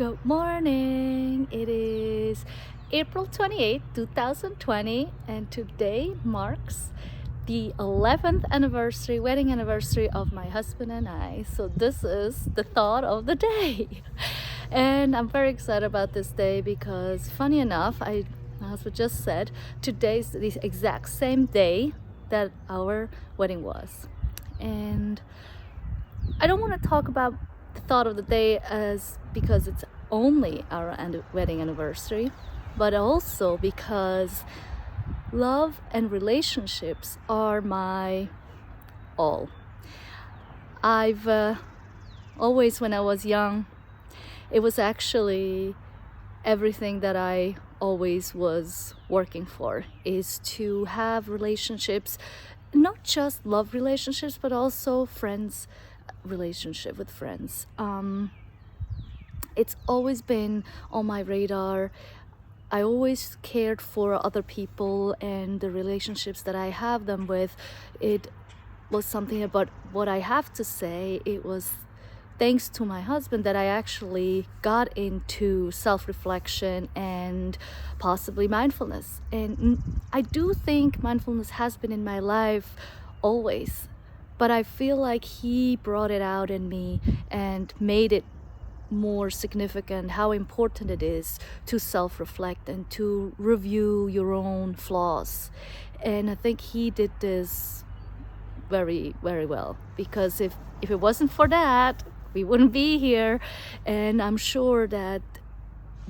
Good morning. It is April 28th, 2020, and today marks the 11th wedding anniversary of my husband and I. So this is the thought of the day. And I'm very excited about this day because funny enough, my husband just said today's the exact same day that our wedding was. And I don't want to talk about the thought of the day as because it's only our wedding anniversary, but also because love and relationships are my all. I've always, when I was young, it was actually everything that I always was working for, is to have relationships, not just love relationships, but also relationship with friends. It's always been on my radar. I always cared for other people and the relationships that I have them with. It was something about what I have to say. It was thanks to my husband that I actually got into self-reflection and possibly mindfulness. And I do think mindfulness has been in my life always, but I feel like he brought it out in me and made it more significant how important it is to self-reflect and to review your own flaws. And I think he did this very, very well, because if it wasn't for that, we wouldn't be here. And I'm sure that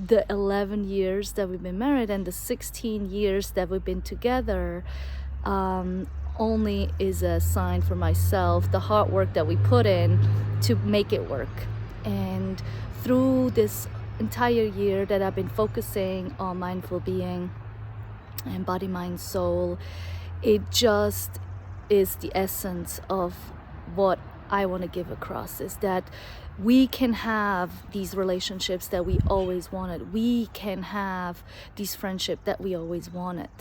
the 11 years that we've been married and the 16 years that we've been together only is a sign for myself, the hard work that we put in to make it work. And through this entire year that I've been focusing on mindful being and body, mind, soul, it just is the essence of what I want to give across, is that we can have these relationships that we always wanted. We can have these friendships that we always wanted.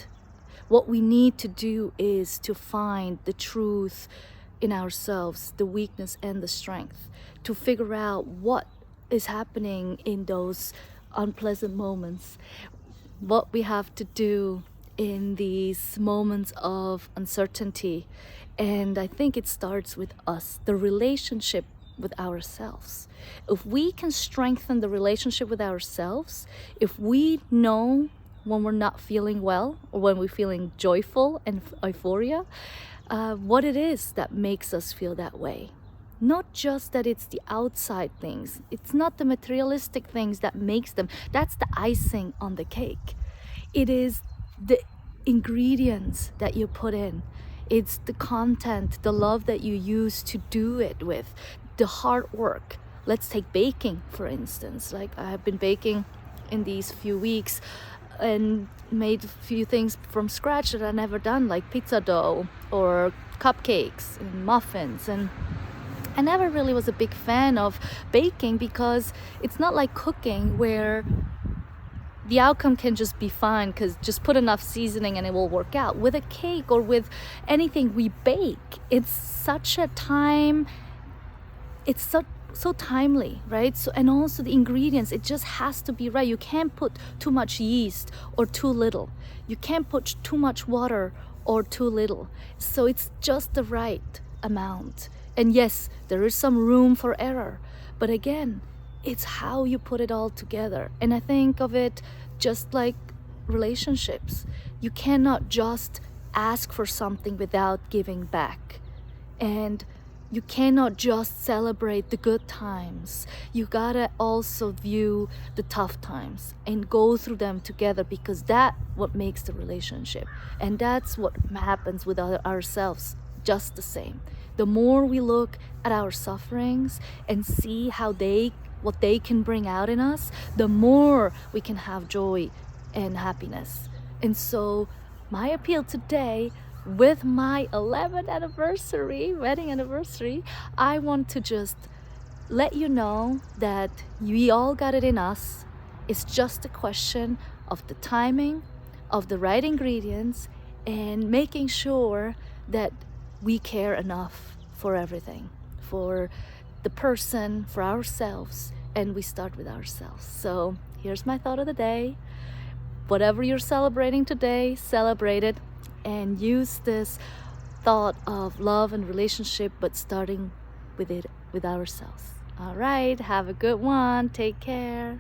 What we need to do is to find the truth in ourselves, the weakness and the strength, to figure out what is happening in those unpleasant moments, what we have to do in these moments of uncertainty. And I think it starts with us, the relationship with ourselves. If we can strengthen the relationship with ourselves, if we know when we're not feeling well or when we're feeling joyful and euphoria, what it is that makes us feel that way. Not just that it's the outside things. It's not the materialistic things that makes them. That's the icing on the cake. It is the ingredients that you put in. It's the content, the love that you use to do it with, the hard work. Let's take baking, for instance. Like, I have been baking in these few weeks and made a few things from scratch that I've never done, like pizza dough or cupcakes and muffins. And I never really was a big fan of baking because it's not like cooking where the outcome can just be fine, because just put enough seasoning and it will work out. With a cake or with anything we bake, it's such a time, it's so timely, right? So, and also the ingredients, it just has to be right. You can't put too much yeast or too little. You can't put too much water or too little. So it's just the right amount. And yes, there is some room for error, but again, it's how you put it all together. And I think of it just like relationships. You cannot just ask for something without giving back. And you cannot just celebrate the good times. You gotta also view the tough times and go through them together, because that's what makes the relationship. And that's what happens with ourselves just the same. The more we look at our sufferings and see what they can bring out in us, the more we can have joy and happiness. And so my appeal today, with my 11th wedding anniversary, I want to just let you know that we all got it in us. It's just a question of the timing, of the right ingredients, and making sure that we care enough for everything, for the person, for ourselves, and we start with ourselves. So here's my thought of the day. Whatever you're celebrating today, celebrate it and use this thought of love and relationship, but starting with it with ourselves. All right, have a good one. Take care.